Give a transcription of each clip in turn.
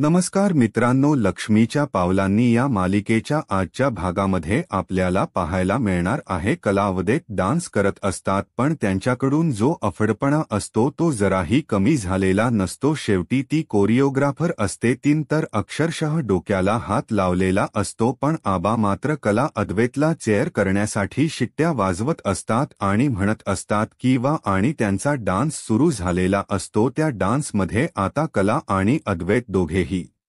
नमस्कार मित्रांनो, लक्ष्मीच्या पावलांनी या मालिकेच्या आजच्या भागामध्ये आपल्याला पाहायला मिळणार आहे कलावदेत डान्स करत असतात पण त्यांच्याकडून जो अफडपणा असतो तो जराही कमी झालेला नसतो। शेवटी ती कोरिओग्राफर असते तीन तर अक्षरशः डोक्याला हात लावलेला असतो, पण आबा मात्र कला अद्वैतला चेअर करण्यासाठी शिट्ट्या वाजवत असतात आणि म्हणत असतात की वा, आणि त्यांचा डान्स सुरू झालेला असतो। त्या डान्समध्ये आता कला आणि अद्वैत दोघेही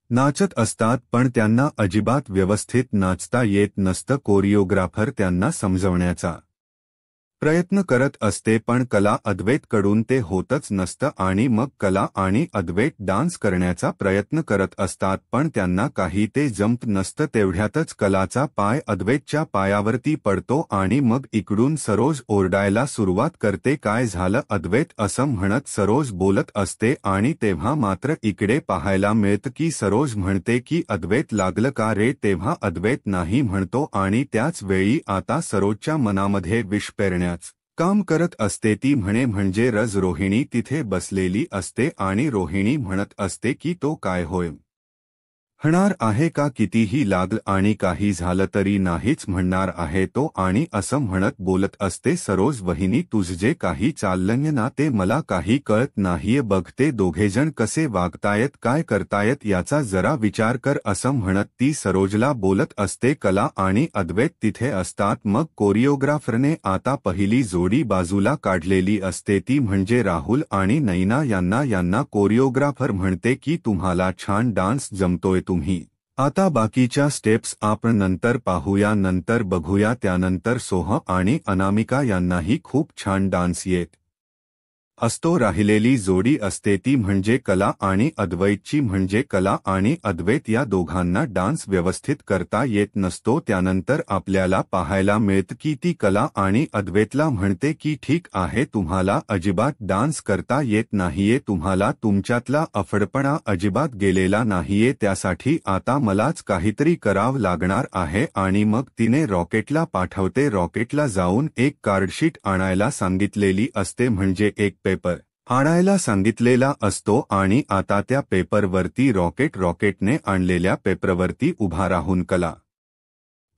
नाचत असतात पण त्यांना अजिबात व्यवस्थित नाचता येत नसतं। कोरिओग्राफर त्यांना समजवण्याचा प्रयत्न करत असते पण कला अद्वैतकडून ते होतच नसतं आणि मग कला आणि अद्वैत डान्स करण्याचा प्रयत्न करत असतात पण त्यांना काही ते जमत नसतं। तेवढ्यातच कलाचा पाय अद्वैतच्या पायावरती पडतो आणि मग इकडून सरोज ओरडायला सुरुवात करते, काय झालं अद्वैत असं म्हणत सरोज बोलत असते आणि तेव्हा मात्र इकडे पाहायला मिळतं की सरोज म्हणते की अद्वैत लागलं का रे, तेव्हा अद्वैत नाही म्हणतो आणि त्याच वेळी आता सरोजच्या मनामध्ये विष पेरण्याचं काम करत असते। ती म्हणे म्हणजे रज रोहिणी तिथे बसलेली असते आणि रोहिणी म्हणत असते की तो काय होय हणार आहे का, कितीही लागलं आणि काही झालं तरी नाहीच म्हणणार आहे तो, आणि असं म्हणत बोलत असते सरोज वहिनी तुझं जे काही चाललंय ना ते मला काही कळत नाहीये, बघते दोघेजण कसे वागतायत काय करतायत याचा जरा विचार कर असं म्हणत ती सरोजला बोलत असते। कला आणि अद्वैत तिथे असतात। मग कोरिओग्राफरने आता पहिली जोडी बाजूला काढलेली असते ती म्हणजे राहुल आणि नैना यांना कोरिओग्राफर म्हणते की तुम्हाला छान डान्स जमतोय, तुम्ही आता बाकीच्या स्टेप्स आपण नंतर पाहूया, नंतर बघूया। त्यानंतर सोह आणि अनामिका यांनाही खूप छान डान्स येत असतो। राहिलेली जोडी असते ती म्हणजे कला आणि अद्वैतची, म्हणजे कला आणि अद्वैत या दोघांना डान्स व्यवस्थित करता येत नसतो। त्यानंतर आपल्याला पाहायला मिळतं की ती कला आणि अद्वैतला म्हणते की ठीक आहे, तुम्हाला अजिबात डान्स करता येत नाहीये, तुम्हाला तुमच्यातला अफडपणा अजिबात गेलेला नाहीये, त्यासाठी आता मलाच काहीतरी करावं लागणार आहे। आणि मग तिने रॉकेटला पाठवते, रॉकेटला जाऊन एक कार्डशीट आणायला सांगितलेली असते, म्हणजे एक पेपर आणायला सांगितलेला असतो आणि आता त्या पेपरवरती रॉकेटने आणलेल्या पेपरवरती उभा राहून कला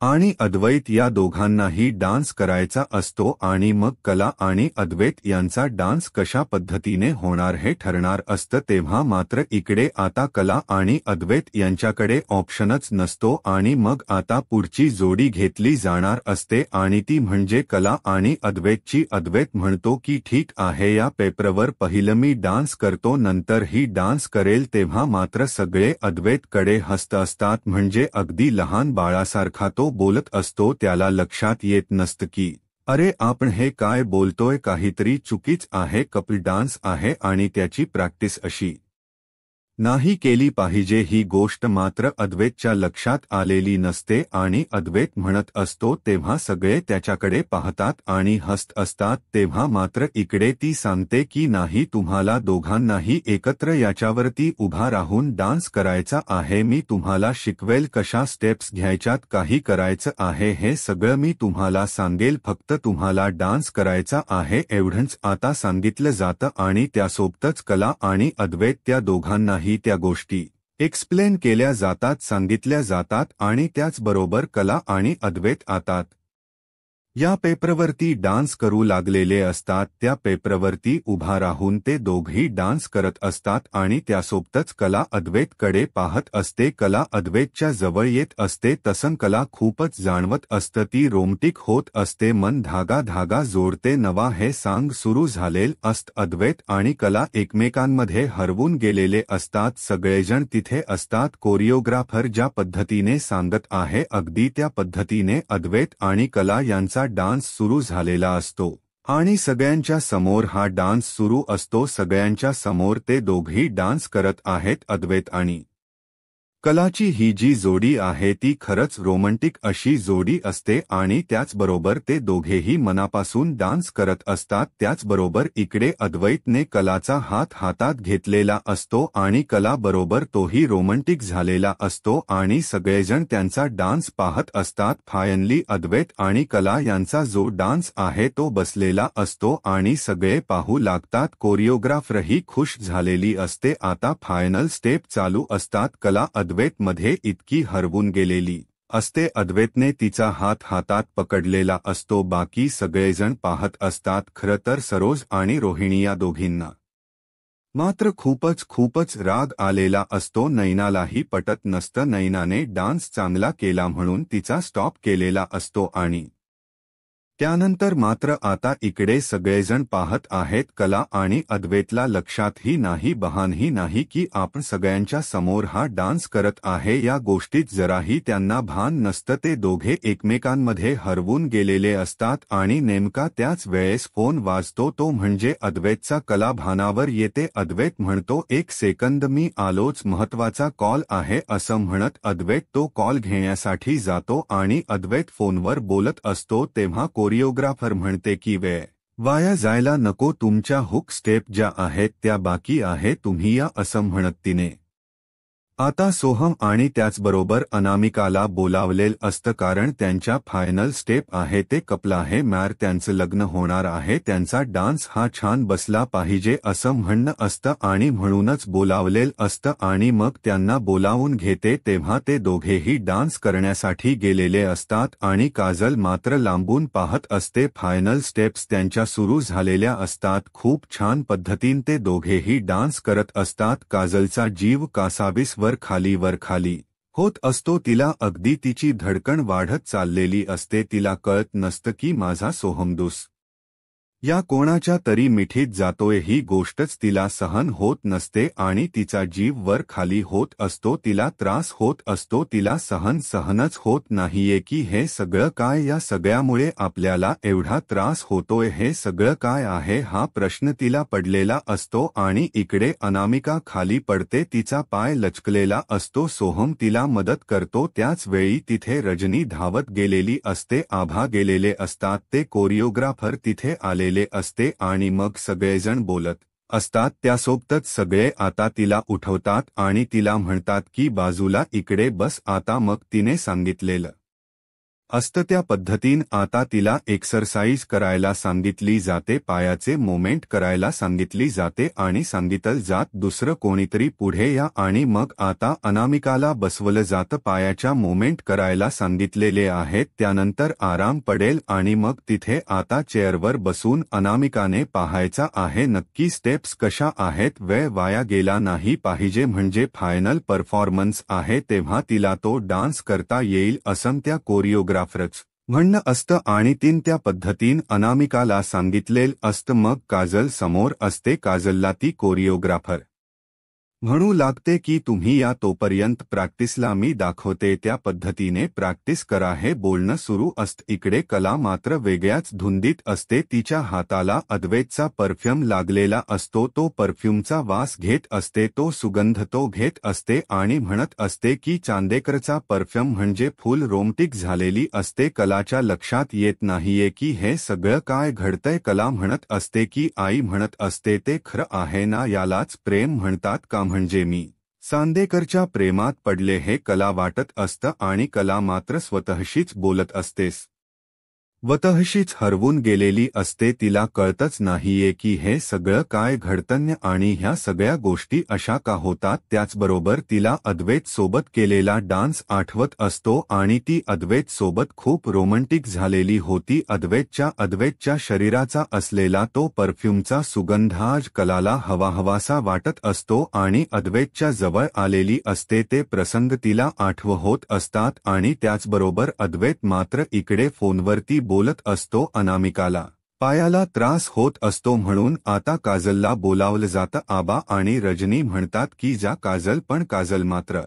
आणि अद्वैत या दोघांनाही डान्स करायचा असतो। आणि मग कला आणि अद्वैत यांचा डान्स कशा पद्धतीने होणार हे ठरणार असतं। तेव्हा मात्र इकडे आता कला आणि अद्वैत यांच्याकडे ऑप्शनच नसतो आणि मग आता पुढची जोडी घेतली जाणार असते आणि ती म्हणजे कला आणि अद्वैतची। अद्वैत म्हणतो की ठीक आहे, या पेपरवर पहिलं मी डान्स करतो, नंतर ही डान्स करेल। तेव्हा मात्र सगळे अद्वैतकडे हसत असतात, म्हणजे अगदी लहान बाळासारखा तो बोलत असतो। त्याला लक्षात येत नसतं की अरे आपण हे काय बोलतोय, काहीतरी चुकीच आहे, कपल डान्स आहे आणि त्याची प्रॅक्टिस अशी नाही केली पाहिजे। ही गोष्ट मात्र अद्वैतच्या लक्षात आलेली नसते आणि अद्वैत म्हणत असतो तेव्हा सगळे त्याच्याकडे पाहतात आणि हसत असतात। तेव्हा मात्र इकडे ती सांगते की नाही, तुम्हाला दोघांनाही एकत्र याच्यावरती उभा राहून डान्स करायचा आहे, मी तुम्हाला शिकवेल कशा स्टेप्स घ्यायच्यात, काही करायचं आहे हे सगळं मी तुम्हाला सांगेल, फक्त तुम्हाला डान्स करायचा आहे एवढंच आता सांगितलं जातं। आणि त्यासोबतच कला आणि अद्वैत त्या दोघांनाही त्या गोष्टी एक्सप्लेन केल्या जातात, सांगितल्या जातात आणि त्याचबरोबर कला आणि अद्वैत आता या पेपरवरती डान्स करू लागलेले असतात। त्या पेपरवरती उभा राहून ते दोघेही डान्स करत असतात आणि त्यासोबतच कला अद्वैतकडे पाहत असते। कला अद्वैतच्या जवळ येत असते तसं कला खूपच जाणवत असतं, ती रोमॅन्टिक होत असते, मन धागा जोडते नवा हे सांग सुरू झालेल असतं। अद्वैत आणि कला एकमेकांमध्ये हरवून गेलेले असतात, सगळेजण तिथे असतात। कोरिओग्राफर ज्या पद्धतीने सांगत आहे अगदी त्या पद्धतीने अद्वैत आणि कला यांचा डान्स सुरू झालेला असतो आणि सगळ्यांच्या समोर हा डान्स सुरू असतो। सगळ्यांच्या समोर ते दोघेही डान्स करत आहेत, अद्वैत आणि कलाची ही जी जोडी आहे ती खरंच रोमँटिक अशी जोडी असते आणि त्याचबरोबर ते दोघेही मनापासून डान्स करत असतात। त्याचबरोबर इकडे अद्वैतने कलाचा हात हातात घेतलेला असतो आणि कलाबरोबर तोही रोमँटिक झालेला असतो आणि सगळेजण त्यांचा डान्स पाहत असतात। फायनली अद्वैत आणि कला यांचा जो डान्स आहे तो बसलेला असतो आणि सगळे पाहू लागतात। कोरिओग्राफरही खुश झालेली असते। आता फायनल स्टेप चालू असतात। कला अद्वैतमध्ये इतकी हरवून गेलेली असते। अद्वैतने तिचा हात हातात पकडलेला असतो। बाकी सगळेजण पाहत असतात। खरं तर सरोज आणि रोहिणी या दोघींना मात्र खूपच राग आलेला असतो। नैनालाही पटत नसतं। नैनाने डान्स चांगला केला म्हणून तिचा स्टॉप केलेला असतो आणि त्यानंतर मात्र आता इकडे सगळेजण पाहत आहेत। कला आणि अद्वैतला लक्षातही नाही बहानही नाही की आपण सगळ्यांच्या समोर हा डान्स करत आहे। या गोष्टीत जराही त्यांना भान नसतं। ते दोघे एकमेकांमध्ये हरवून गेलेले असतात आणि नेमका त्याच वेळेस फोन वाजतो। तो म्हणजे अद्वैतचा। कला भानावर येते। अद्वैत म्हणतो, "एक सेकंद, मी आलोच, महत्वाचा कॉल आहे," असं म्हणत अद्वैत तो कॉल घेण्यासाठी जातो आणि अद्वैत फोनवर बोलत असतो तेव्हा कोरिओग्राफर म्हणते की वेळ वाया जायला नको, तुमच्या हुक स्टेप ज्या आहेत त्या बाकी आहे, तुम्ही या, असं म्हणत तिने आता सोहम आणि त्याचबरोबर अनामिकाला बोलावलेलं असतं कारण त्यांच्या फायनल स्टेप आहे ते कपल आहे मॅर, त्यांचं लग्न होणार आहे, त्यांचा डान्स हा छान बसला पाहिजे असं म्हणणं असतं आणि म्हणूनच बोलावलेलं असतं आणि मग त्यांना बोलावून घेते तेव्हा ते दोघेही डान्स करण्यासाठी गेलेले असतात आणि काजल मात्र लांबून पाहत असते। फायनल स्टेप्स त्यांच्या सुरू झालेल्या असतात। खूप छान पद्धतीने ते दोघेही डान्स करत असतात। काजलचा जीव कासावीस वर खाली होत असतो। तिला अगदी तिची धडकण वाढत चाललेली असते। तिला कळत नसतं की माझा सोहमदूस या कोणाच्या तरी मिठीत जातोय। ही गोष्टच तिला सहन होत नसते आणि तिचा जीव वर खाली होत असतो। तिला त्रास होत असतो। तिला सहनच होत नाहीये की हे सगळं काय, या सगळ्यामुळे आपल्याला एवढा त्रास होतोय, हे सगळं काय आहे, हा प्रश्न तिला पडलेला असतो। आणि इकडे अनामिका खाली पडते, तिचा पाय लचकलेला असतो। सोहम तिला मदत करतो। त्याच वेळी तिथे रजनी धावत गेलेली असते। आभा गेलेले असतात। ते कोरिओग्राफर तिथे आलेले असते आणि मग सगळेजण बोलत असतात। त्यासोबतच सगळे आता तिला उठवतात आणि तिला म्हणतात की बाजूला इकडे बस आता। मग तिने सांगितलेलं असतं त्या पद्धतीने आता तिला एक्सरसाइज करायला सांगितली जाते, पायाचे मोमेंट करायला सांगितली जाते आणि सांगितलं जात दुसरं कोणीतरी पुढे या आणि मग आता अनामिकाला बसवलं जातं, पायाच्या मोमेंट करायला सांगितलेले आहेत। त्यानंतर आराम पडेल आणि मग तिथे आता चेअरवर बसून अनामिकाने पाहायचा आहे नक्की स्टेप्स कशा आहेत, वेळ वाया गेला नाही पाहिजे, म्हणजे फायनल परफॉर्मन्स आहे तेव्हा तिला तो डान्स करता येईल असं त्या कोरिओग्राफरच म्हणणं असतं आणि तीन त्या पद्धतीन अनामिकाला सांगितलेलं असतं। मग काजल समोर असते। काजलला ती कोरिओग्राफर म्हणू लागते की तुम्ही या, तोपर्यंत प्रॅक्टिसला मी दाखवते त्या पद्धतीने प्रॅक्टिस करा, हे बोलणं सुरू असतं। इकडे कला मात्र वेगळ्याच धुंदीत असते। तिच्या हाताला अद्वैतचा परफ्यूम लागलेला असतो। तो परफ्यूमचा वास घेत असते, तो सुगंध तो घेत असते आणि म्हणत असते की चांदेकरचा परफ्यूम म्हणजे फुल रोमॅन्टिक झालेली असते। कलाच्या लक्षात येत नाहीये की हे सगळं काय घडतंय। कला म्हणत असते की आई म्हणत असते ते खरं आहे ना, यालाच प्रेम म्हणतात का, म्हणजे मी चांदेकरच्या प्रेमात पडले, हे कला वाटत असतं आणि कला मात्र स्वतःशीच बोलत असतेस, स्वतःशीच हरवून गेलेली असते। तिला कळतच नाहीये की हे सगळं काय घडतंय आणि ह्या सगळ्या गोष्टी अशा का होतात। त्याचबरोबर तिला अद्वैत सोबत केलेला डान्स आठवत असतो आणि ती अद्वैत सोबत खूप रोमॅन्टिक झालेली होती। अद्वैतच्या शरीराचा असलेला तो परफ्यूमचा सुगंध आज कलाला हवाहवासा वाटत असतो आणि अद्वैतच्या जवळ आलेली असते ते प्रसंग तिला आठवत असतात आणि त्याचबरोबर अद्वैत मात्र इकडे फोनवरती बोलत असतो अनामिकाला पायाला त्रास होत असतो म्हणून आता काजलला बोलावलं जातं। आबा आणि रजनी म्हणतात की जा काजल, पण काजल मात्र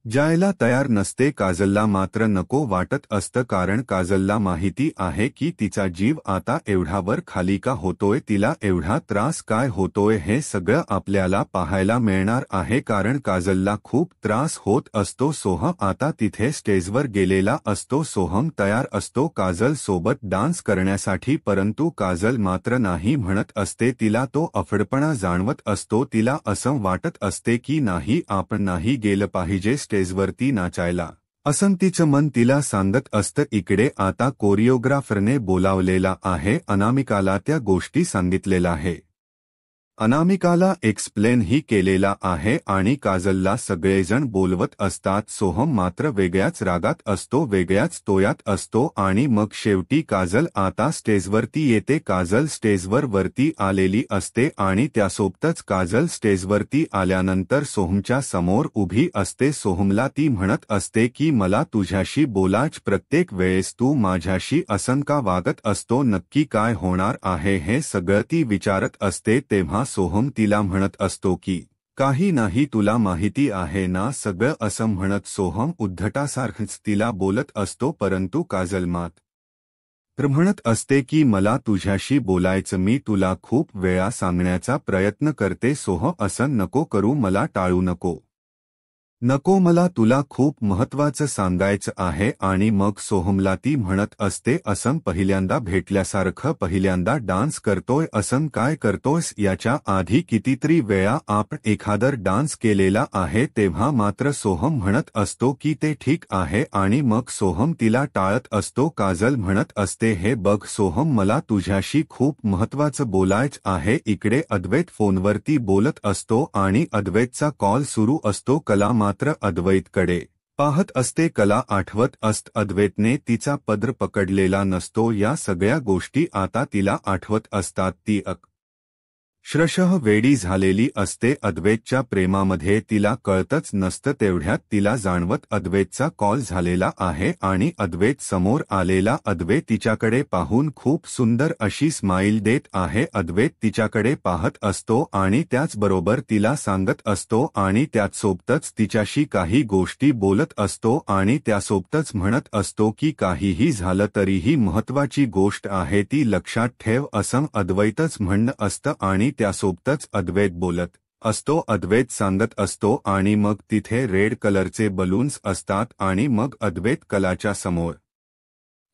जायला तयार नसते. काजलला मात्र नको वाटत असतं, कारण काजलला माहिती आहे की तिचा जीव आता एवढा वर खाली का होतोय, तिला एवढा त्रास काय होतोय हे सगळं आपल्याला पाहायला मिळणार आहे, कारण काजलला खूप त्रास होत असतो. सोहम आता तिथे स्टेजवर गेलेला असतो. सोहम तयार असतो काजल सोबत डान्स करण्यासाठी, परंतु काजल मात्र नाही म्हणत असते. तिला तो अफडपणा जाणवत असतो. तिला असं वाटत असते की नाही, आपण नाही गेलं पाहिजे स्टेजवरती नाचायला, असं तिचं मन तिला सांगत असतं. इकडे आता कोरिओग्राफरने बोलावलेला आहे, अनामिकाला त्या गोष्टी सांगितलेल्या आहे, अनामिकाला एक्सप्लेन ही केलेला आहे आणि काजलला सगळेजण बोलवत असतात. सोहम मात्र वेगळ्याच रागात असतो, वेगळ्याच तोयात असतो आणि मग शेवटी काजल आता स्टेजवरती येते. काजल स्टेजवर वरती आलेली असते आणि त्यासोबतच काजल स्टेजवरती आल्यानंतर सोहमच्या समोर उभी असते. सोहमला ती म्हणत असते की मला तुझ्याशी बोलायचं, प्रत्येक वेळेस तू माझ्याशी असं का वागत असतो, नक्की काय होणार आहे हे सगळं ती विचारत असते. तेव्हा सोहम तिला म्हणत असतो की काही नाही, तुला माहिती आहे ना सगळं, असं म्हणत सोहम उद्धटासारखंच तिला बोलत असतो. परंतु काजल मात्र म्हणत असते की मला तुझ्याशी बोलायचं, मी तुला खूप वेळा सांगण्याचा प्रयत्न करते सोहम, असं नको करू, मला टाळू नको, मला तुला खूप महत्वाचं सांगायचं आहे. आणि मग सोहमला ती म्हणत असते, असं पहिल्यांदा भेटल्यासारखं, पहिल्यांदा डान्स करतोय, असं काय करतोयस, याच्या आधी कितीतरी वेळा आपण एखादर डान्स केलेला आहे. तेव्हा मात्र सोहम म्हणत असतो की ते ठीक आहे आणि मग सोहम तिला टाळत असतो. काजल म्हणत असते, हे बघ सोहम, मला तुझ्याशी खूप महत्वाचं बोलायचं आहे. इकडे अद्वैत फोनवरती बोलत असतो आणि अद्वैतचा कॉल सुरू असतो. कला मात्र अद्वैतकडे पाहत असते. कला आठवत असत अद्वैतने तिचा पदर पकडलेला नसतो, या सगळ्या गोष्टी आता तिला आठवत असतात. ती अक्षरशः वेडी झालेली असते अद्वैतच्या प्रेमामध्ये, तिला कळतच नसतं. तेवढ्यात तिला जाणवत अद्वैतचा कॉल झालेला आहे आणि अद्वैत समोर आलेला. अद्वैत तिच्याकडे पाहून खूप सुंदर अशी स्माईल देत आहे. अद्वैत तिच्याकडे पाहत असतो आणि त्याचबरोबर तिला सांगत असतो आणि त्याचसोबतच तिच्याशी काही गोष्टी बोलत असतो आणि त्यासोबतच म्हणत असतो की काहीही झालं तरीही महत्वाची गोष्ट आहे ती लक्षात ठेव, असं अद्वैतच म्हणणं असतं आणि त्यासोबतच अद्वैत बोलत असतो. अद्वैत सांगत असतो आणि मग तिथे रेड कलरचे बलून्स असतात आणि मग अद्वैत कलाच्या समोर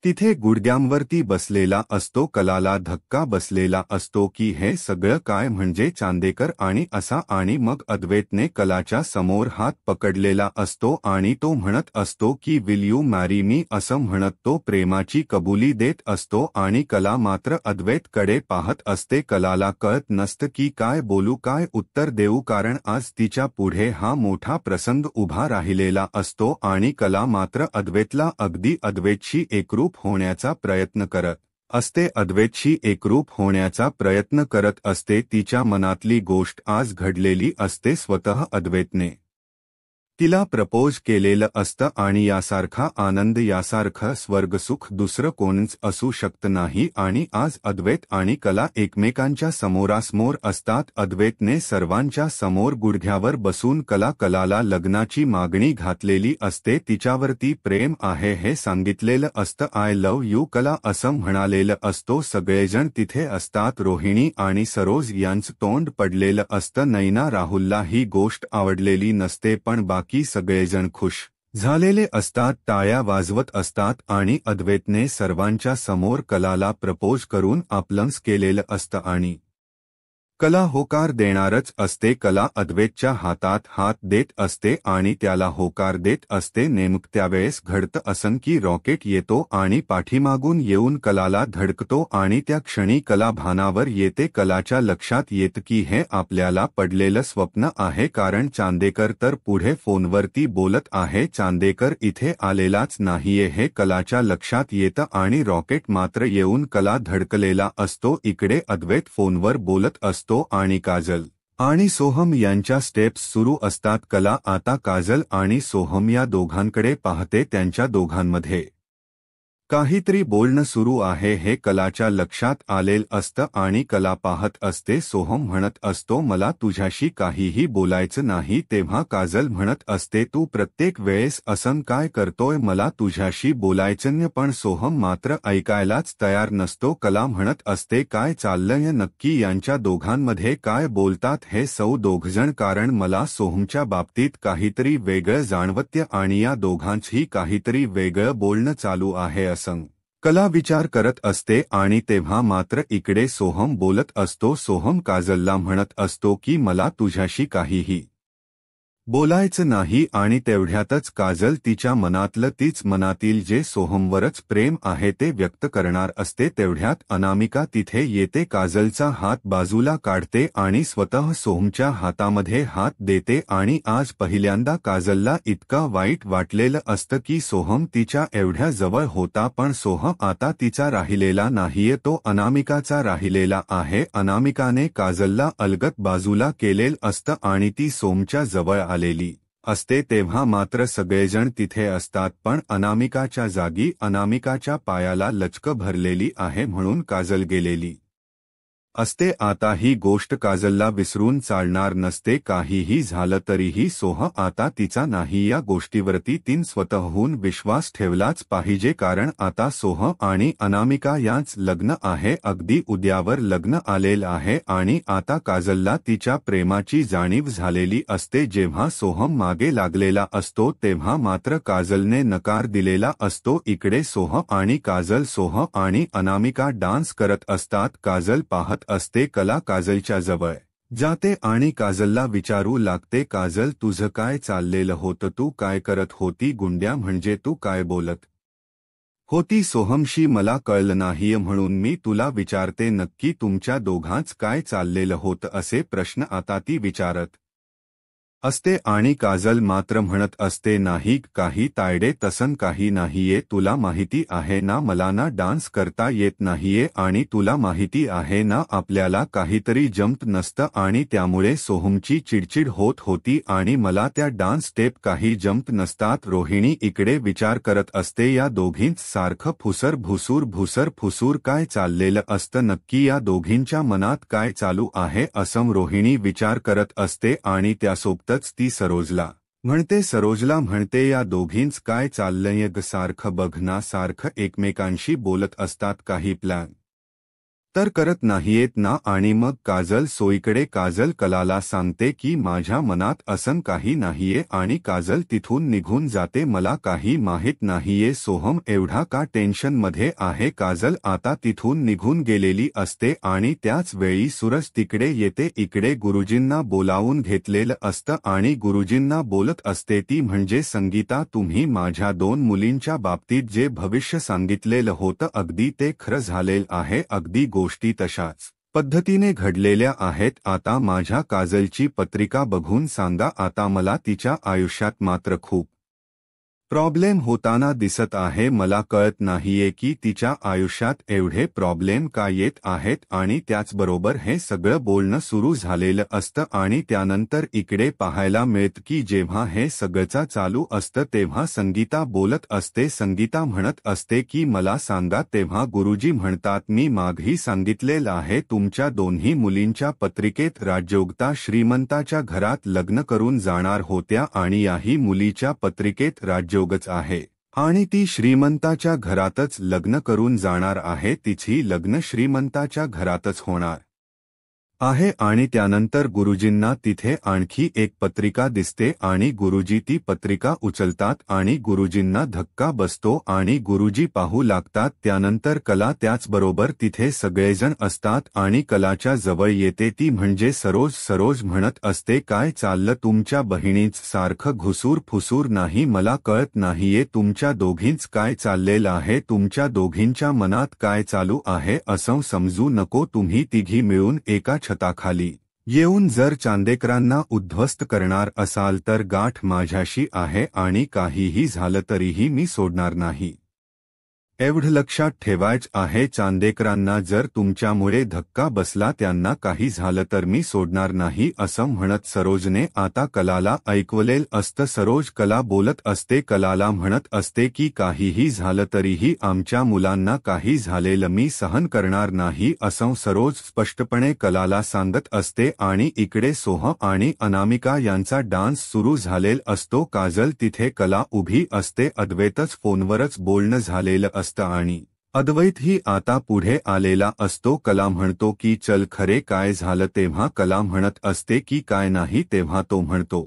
तिथे गुडघ्यांवरती बसलेला असतो. कलाला धक्का बसलेला असतो की हे सगळं काय, म्हणजे चांदेकर आणि असा, आणि मग अद्वैतने कलाच्या समोर हात पकडलेला असतो आणि तो म्हणत असतो की विल यू मॅरी मी, असं म्हणत तो प्रेमाची कबुली देत असतो आणि कला मात्र अद्वैतकडे पाहत असते. कलाला कळत नसतं की काय बोलू, काय उत्तर देऊ, कारण आज तिच्या पुढे हा मोठा प्रसंग उभा राहिलेला असतो आणि कला मात्र अद्वैतला अगदी अद्वैतशी एकरूप होण्याचा प्रयत्न करत असते. अद्वैतशी एकरूप होण्याचा प्रयत्न करत असते. तिच्या मनातली गोष्ट आज घडलेली असते. स्वतः अद्वैतने तिला प्रपोज केलेलं असतं आणि यासारखा आनंद, यासारखं स्वर्गसुख दुसरं कोणच असू शकत नाही. आणि आज अद्वैत आणि कला एकमेकांच्या समोरासमोर असतात. अद्वैतने सर्वांच्या समोर गुडघ्यावर बसून कलाला लग्नाची मागणी घातलेली असते. तिच्यावरती प्रेम आहे हे सांगितलेलं असतं. आय लव्ह यू कला असं म्हणालेलं असतो. सगळेजण तिथे असतात. रोहिणी आणि सरोज यांचं तोंड पडलेलं असतं. नैना राहुलला ही गोष्ट आवडलेली नसते, पण बाकी सगळेजण खुश झालेले असतात, टाळ्या वाजवत असतात आणि अद्वैतने सर्वांच्या समोर कलाला प्रपोज करून आपलंच केलेलं असतं आणि कला होकार देणारच असते. कला अद्वैतच्या हातात हात देत असते आणि त्याला होकार देत असते. नेमकं त्यावेळेस घडतं असं की रॉकेट येतो आणि पाठीमागून येऊन कलाला धडकतो आणि त्या क्षणी कला भानावर येते. कलाच्या लक्षात येतं की हे आपल्याला पडलेलं स्वप्न आहे, कारण चांदेकर तर पुढे फोनवरती बोलत आहे, चांदेकर इथे आलेलाच नाहीये हे कलाच्या लक्षात येतं आणि रॉकेट मात्र येऊन कला धडकलेला असतो. इकडे अद्वैत फोनवर बोलत असतो आणि काजल आणि सोहम यांच्या स्टेप्स सुरू असतात. कला आता काजल आणि सोहम या दोघांकडे पाहते. त्यांच्या दोघांमध्ये काहीतरी बोलणं सुरू आहे हे कलाच्या लक्षात आलेलं असतं आणि कला पाहत असते. सोहम म्हणत असतो मला तुझ्याशी काहीही बोलायचं नाही. तेव्हा काजल म्हणत असते तू प्रत्येक वेळेस असं काय करतोय, मला तुझ्याशी बोलायचं. पण सोहम मात्र ऐकायलाच तयार नसतो. कला म्हणत असते काय चाललंय नक्की, यांच्या दोघांमध्ये काय बोलतात हे दोघजण, कारण मला सोहमच्या बाबतीत काहीतरी वेगळं जाणवतं आणि या दोघांचंही काहीतरी वेगळं बोलणं चालू आहे असं कला विचार करत असते. आणि तेव्हा मात्र इकडे सोहम बोलत असतो. सोहम काजलला म्हणत असतो की मला तुझ्याशी काहीही बोलायचं नाही. आणि तेवढ्यातच काजल तिच्या मनातलं तीच मनातील जे सोहमवरच प्रेम आहे ते व्यक्त करणार असते. तेवढ्यात अनामिका तिथे येते. काजलचा हात बाजूला काढते आणि स्वतः सोहमच्या हातामध्ये हात देते. आणि आज पहिल्यांदा काजलला इतकं वाईट वाटलेलं असतं की सोहम तिच्या एवढ्या जवळ होता, पण सोहम आता तिचा राहिलेला नाहीये, तो अनामिकाचा राहिलेला आहे. अनामिकाने काजलला अलगद बाजूला केलेलं असतं आणि ती सोहमच्या जवळ आलेली असते. तेव्हा मात्र सगळेजण तिथे असतात, पण अनामिकाच्या जागी अनामिकाच्या पायाला लचकं भरलेली आहे म्हणून काजल गेलेली असते. आता ही गोष्ट काजलला विसरून चालणार नसते. काहीही झालं तरीही सोहम आता तिचा नाही, या गोष्टीवरती तीन स्वतःहून विश्वास ठेवलाच पाहिजे, कारण आता सोहम आणि अनामिका यांच लग्न आहे. अगदी उद्यावर लग्न आलेलं आहे आणि आता काजलला तिच्या प्रेमाची जाणीव झालेली असते. जेव्हा सोहम मागे लागलेला असतो तेव्हा मात्र काजलने नकार दिलेला असतो. इकडे सोहम आणि काजल, सोहम आणि अनामिका डान्स करत असतात. काजल पाहत असते. कला काजलच्या जवळ जाते आणि काजलला विचारू लागते काजल तुझं काय चाललेलं होतं, तू काय करत होती, गुंड्या म्हणजे तू काय बोलत होती सोहमशी, मला कळलं नाहीये म्हणून मी तुला विचारते नक्की तुमच्या दोघांच काय चाललेलं होतं. असे प्रश्न आता ती विचारत असते. आणि काजल मात्र म्हणत असते नाही काही तायडे, तसं काही नाहीये, तुला माहिती आहे ना मला ना डान्स करता येत नाहीये आणि तुला माहिती आहे ना आपल्याला काहीतरी जमत नसतं आणि त्यामुळे सोहमची चिडचिड होत होती आणि मला त्या डान्स स्टेप काही जमत नसतात. रोहिणी इकडे विचार करत असते या दोघींच सारखं फुसर फुसूर काय चाललेलं असतं नक्की, या दोघींच्या मनात काय चालू आहे असं रोहिणी विचार करत असते. आणि त्यासोबतच ती सरोजला म्हणते या दोघींच काय चाललंय ग, सारखं बघना, सारखं एकमेकांशी बोलत असतात, काही प्लॅन तर करत नाहीयेत ना. आणि मग काजल सोईकडे काजल कलाला सांगते की माझ्या मनात असं काही नाहीये आणि काजल तिथून निघून जाते. मला काही माहित नाहीये सोहम एवढा का टेन्शन मध्ये आहे. काजल आता तिथून निघून गेलेली असते आणि त्याच वेळी सूरज तिकडे येते. इकडे गुरुजींना बोलावून घेतलेलं असतं आणि गुरुजींना बोलत असते ती म्हणजे संगीता, तुम्ही माझ्या दोन मुलींच्या बाबतीत जे भविष्य सांगितलेलं होतं अगदी ते खरं झालेलं आहे. अगदी गोष्टी तशाच पद्धतीने घडलेल्या आहेत. आता माझ्या काजलची पत्रिका बघून सांगा, आता मला तिच्या आयुष्यात मात्र खूप प्रॉब्लेम होताना दिसत आहे. मला कळत नाहीये की तिच्या आयुष्यात एवढे प्रॉब्लेम का येत आहेत. आणि त्याचबरोबर हे सगळं बोलणं सुरू झालेलं असतं आणि त्यानंतर इकडे पाहायला मिळतं की जेव्हा हे सगळं चालू असतं तेव्हा संगीता बोलत असते. संगीता म्हणत असते की मला सांगा. तेव्हा गुरुजी म्हणतात मी मागही सांगितलेलं आहे तुमच्या दोन्ही मुलींच्या पत्रिकेत राजयोगता श्रीमंताच्या घरात लग्न करून जाणार होत्या आणि याही मुलीच्या पत्रिकेत राजयोगच आहे आणि ती श्रीमंताच्या घरातच लग्न करून जाणार आहे. तिची लग्न श्रीमंताच्या घरातच होणार आहे. आणि त्यानंतर गुरुजींना तिथे आणखी एक पत्रिका दिसते आणि गुरुजी ती पत्रिका उचलतात आणि गुरुजींना धक्का बसतो आणि गुरुजी पाहू लागतात. त्यानंतर कला त्याचबरोबर तिथे सगळेजण असतात आणि कलाच्या जवळ येते ती म्हणजे सरोज म्हणत असते काय चाललं तुमच्या बहिणीच, सारखं घुसूर फुसूर नाही, मला कळत नाहीये तुमच्या दोघींच काय चाललेलं आहे, तुमच्या दोघींच्या मनात काय चालू आहे असं समजू नको. तुम्ही तिघी मिळून एका छताखाली येऊन जर चांदेकरांना उद्ध्वस्त करणार असाल तर गाठ माझ्याशी आहे आणि काहीही झालं तरीही मी सोडणार नाही. एवढं लक्षात ठेवायचं आहे चांदेकरांना, जर तुमच्यामुळे धक्का बसला, त्यांना काही झालं तर मी सोडणार नाही असं म्हणत सरोजने आता कलाला ऐकवलेल असतं. सरोज कला बोलत असते, कलाला म्हणत असते की काहीही झालं तरीही आमच्या मुलांना काही झालेलं मी सहन करणार नाही असं सरोज स्पष्टपणे कलाला सांगत असते. आणि इकडे सोह आणि अनामिका यांचा डान्स सुरू झालेला असतो. काजल तिथे, कला उभी असते, अद्वैतच फोनवरच बोलणं झालेलं असतं आणि अद्वैतही आता पुढे आलेला असतो. कला म्हणतो की चल खरे काय झालं, तेव्हा कला म्हणत असते की काय नाही, तेव्हा तो म्हणतो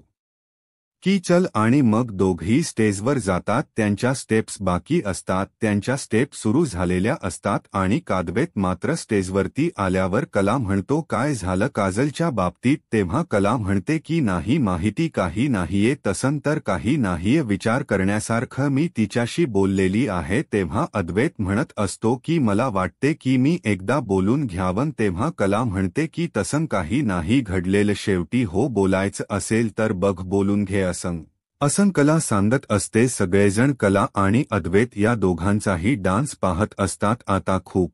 की चल, आणि मग दोघही स्टेजवर जातात. त्यांच्या स्टेप्स बाकी असतात, त्यांच्या स्टेप सुरू झालेल्या असतात आणि अद्वैत मात्र स्टेजवरती आल्यावर कला म्हणतो काय झालं काजलच्या बाबतीत, तेव्हा कला म्हणते की नाही माहिती, काही नाहीये, तसं तर काही नाहीये, विचार करण्यासारखं मी तिच्याशी बोललेली आहे. तेव्हा अद्वैत म्हणत असतो की मला वाटते की मी एकदा बोलून घ्यावं, तेव्हा कला म्हणते की तसं काही नाही घडलेलं, शेवटी हो बोलायचं असेल तर बघ बोलून घे असं कला सांगत असते. सगळेजण कला आणि अद्वैत या दोघांचाही डान्स पाहत असतात. आता खूप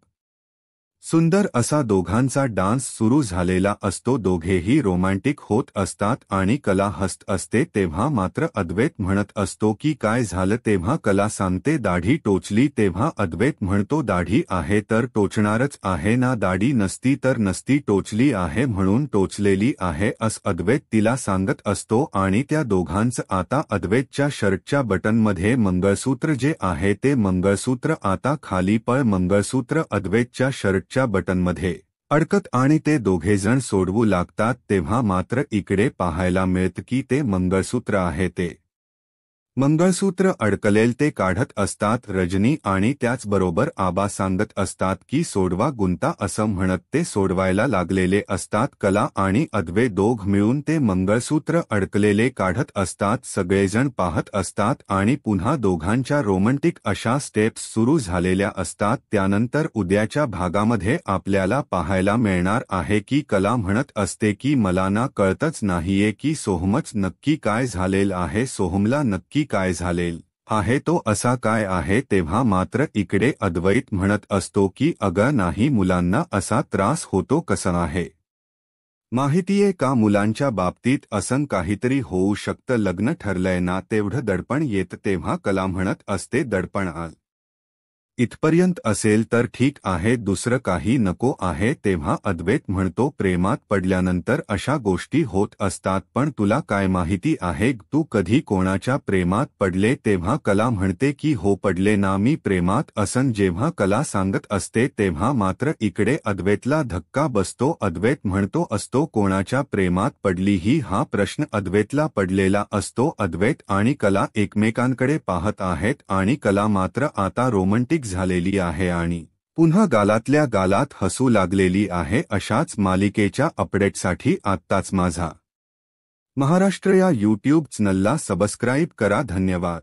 सुंदर असा दोघांचा डान्स सुरू झालेला असतो. दोघेही रोमॅन्टिक होत असतात आणि कला हसत असते. तेव्हा मात्र अद्वैत म्हणत असतो की काय झालं, तेव्हा कला सांगते दाढी टोचली. तेव्हा अद्वैत म्हणतो दाढी आहे तर टोचणारच आहे ना, दाढी नसती तर नसती, टोचली आहे म्हणून टोचलेली आहे असं अद्वैत तिला सांगत असतो. आणि त्या दोघांचं आता अद्वैतच्या शर्टच्या बटनमध्ये मंगळसूत्र जे आहे ते मंगळसूत्र आता खाली पळ, मंगळसूत्र अद्वैतच्या शर्टच्या बटनमध्ये अडकत आणि ते दोघेजण सोडवू लागतात. तेव्हा मात्र इकडे पाहायला मिळतं की ते मंगळसूत्र आहे ते मंगळसूत्र अडकलेल ते काढत असतात रजनी, आणि त्याचबरोबर आबा सांगत असतात की सोडवा गुंता असं म्हणत ते सोडवायला लागलेले असतात. कला आणि अद्वैत दोघ मिळून ते मंगळसूत्र अडकलेले काढत असतात. सगळेजण पाहत असतात आणि पुन्हा दोघांच्या रोमॅन्टिक अशा स्टेप्स सुरू झालेल्या असतात. त्यानंतर उद्याच्या भागामध्ये आपल्याला पाहायला मिळणार आहे की कला म्हणत असते की मला ना कळतच नाहीये की सोहमच नक्की काय झालेलं आहे, सोहमला नक्की काय झालेल आहे, तो असा काय आहे. तेव्हा मात्र इकडे अद्वैत म्हणत असतो की अगं नाही, मुलांना असा त्रास होतो कसं आहे माहितीये का, मुलांच्या बाबतीत असं काहीतरी होऊ शकतं, लग्न ठरलंय ना तेवढं दडपण येत. तेव्हा कला म्हणत असते दडपण इथपर्यंत असेल तर ठीक आहे, दुसरं काही नको आहे. तेव्हा अद्वैत म्हणतो प्रेमात पडल्यानंतर अशा गोष्टी होत असतात, पण तुला काय माहिती आहे तू कधी कोणाच्या प्रेमात पडले. तेव्हा कला म्हणते की हो पडले ना मी प्रेमात असन. जेव्हा कला सांगत असते तेव्हा मात्र इकडे अद्वैतला धक्का बसतो. अद्वैत म्हणतो असतो कोणाच्या प्रेमात पडली ही, हा प्रश्न अद्वैतला पडलेला असतो. अद्वैत आणि कला एकमेकांकडे पाहत आहेत आणि कला मात्र आता रोमॅन्टिक झालेली आहे आणि पुन्हा गालातल्या गालात हसू लागलेली आहे. अशाच मालिकेच्या अपडेटसाठी आत्ताच माझा महाराष्ट्र या यूट्यूब चॅनलला सबस्क्राईब करा. धन्यवाद.